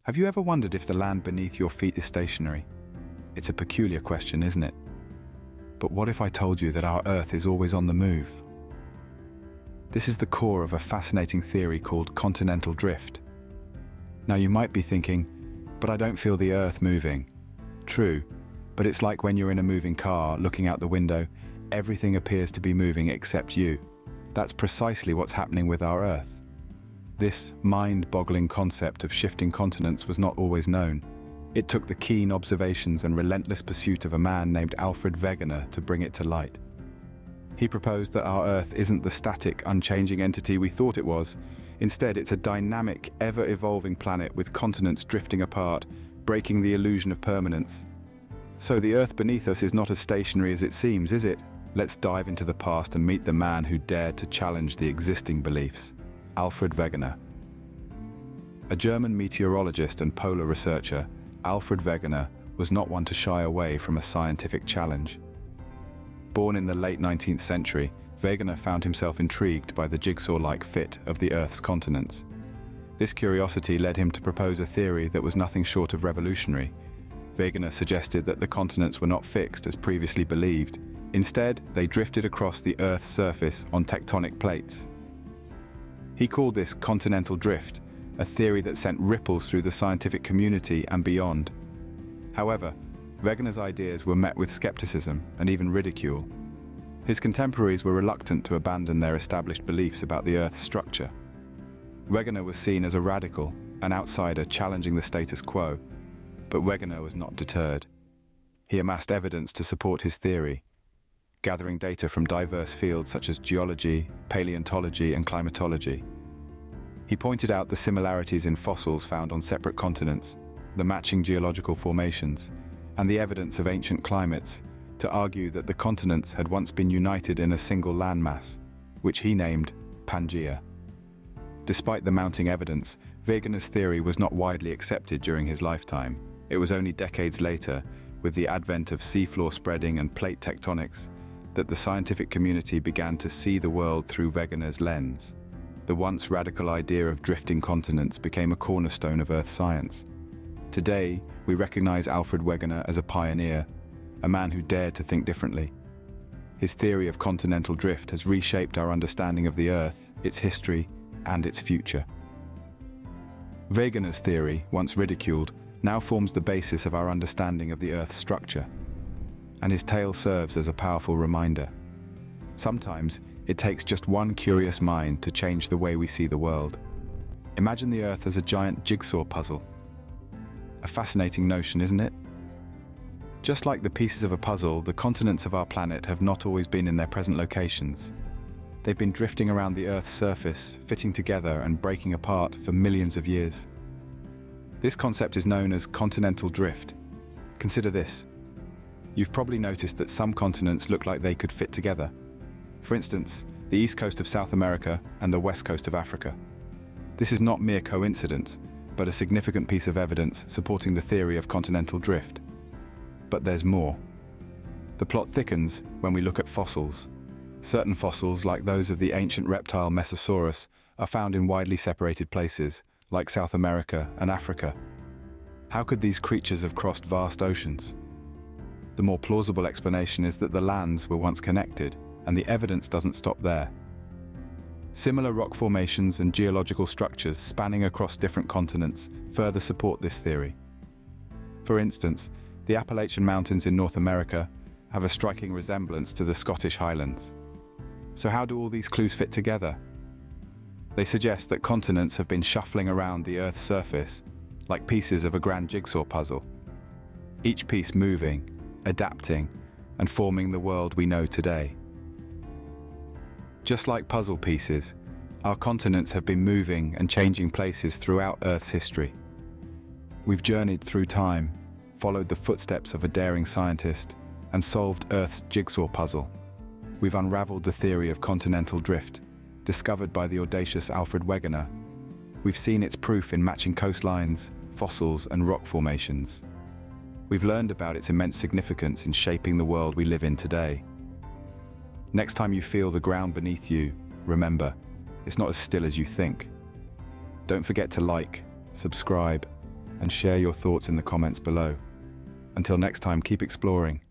Have you ever wondered if the land beneath your feet is stationary? It's a peculiar question, isn't it? But what if I told you that our Earth is always on the move? This is the core of a fascinating theory called Continental Drift. Now you might be thinking, but I don't feel the Earth moving. True, but it's like when you're in a moving car, looking out the window, everything appears to be moving except you. That's precisely what's happening with our Earth. This mind-boggling concept of shifting continents was not always known. It took the keen observations and relentless pursuit of a man named Alfred Wegener to bring it to light. He proposed that our Earth isn't the static, unchanging entity we thought it was. Instead, it's a dynamic, ever-evolving planet with continents drifting apart, breaking the illusion of permanence. So the Earth beneath us is not as stationary as it seems, is it? Let's dive into the past and meet the man who dared to challenge the existing beliefs, Alfred Wegener. A German meteorologist and polar researcher, Alfred Wegener was not one to shy away from a scientific challenge. Born in the late 19th century, Wegener found himself intrigued by the jigsaw-like fit of the Earth's continents. This curiosity led him to propose a theory that was nothing short of revolutionary. Wegener suggested that the continents were not fixed as previously believed. Instead, they drifted across the Earth's surface on tectonic plates. He called this Continental Drift, a theory that sent ripples through the scientific community and beyond. However, Wegener's ideas were met with skepticism and even ridicule. His contemporaries were reluctant to abandon their established beliefs about the Earth's structure. Wegener was seen as a radical, an outsider challenging the status quo, but Wegener was not deterred. He amassed evidence to support his theory, gathering data from diverse fields such as geology, paleontology, and climatology. He pointed out the similarities in fossils found on separate continents, the matching geological formations, and the evidence of ancient climates to argue that the continents had once been united in a single landmass, which he named Pangaea. Despite the mounting evidence, Wegener's theory was not widely accepted during his lifetime. It was only decades later, with the advent of seafloor spreading and plate tectonics, that the scientific community began to see the world through Wegener's lens. The once radical idea of drifting continents became a cornerstone of Earth science. Today, we recognize Alfred Wegener as a pioneer, a man who dared to think differently. His theory of continental drift has reshaped our understanding of the Earth, its history, and its future. Wegener's theory, once ridiculed, now forms the basis of our understanding of the Earth's structure, and his tale serves as a powerful reminder. Sometimes, it takes just one curious mind to change the way we see the world. Imagine the Earth as a giant jigsaw puzzle. A fascinating notion, isn't it? Just like the pieces of a puzzle, the continents of our planet have not always been in their present locations. They've been drifting around the Earth's surface, fitting together and breaking apart for millions of years. This concept is known as continental drift. Consider this. You've probably noticed that some continents look like they could fit together. For instance, the east coast of South America and the west coast of Africa. This is not mere coincidence, but a significant piece of evidence supporting the theory of continental drift. But there's more. The plot thickens when we look at fossils. Certain fossils, like those of the ancient reptile Mesosaurus, are found in widely separated places, like South America and Africa. How could these creatures have crossed vast oceans? The more plausible explanation is that the lands were once connected, and the evidence doesn't stop there. Similar rock formations and geological structures spanning across different continents further support this theory. For instance, the Appalachian Mountains in North America have a striking resemblance to the Scottish Highlands. So how do all these clues fit together? They suggest that continents have been shuffling around the Earth's surface like pieces of a grand jigsaw puzzle, each piece moving, adapting, and forming the world we know today. Just like puzzle pieces, our continents have been moving and changing places throughout Earth's history. We've journeyed through time, followed the footsteps of a daring scientist, and solved Earth's jigsaw puzzle. We've unraveled the theory of continental drift, discovered by the audacious Alfred Wegener. We've seen its proof in matching coastlines, fossils, and rock formations. We've learned about its immense significance in shaping the world we live in today. Next time you feel the ground beneath you, remember, it's not as still as you think. Don't forget to like, subscribe, and share your thoughts in the comments below. Until next time, keep exploring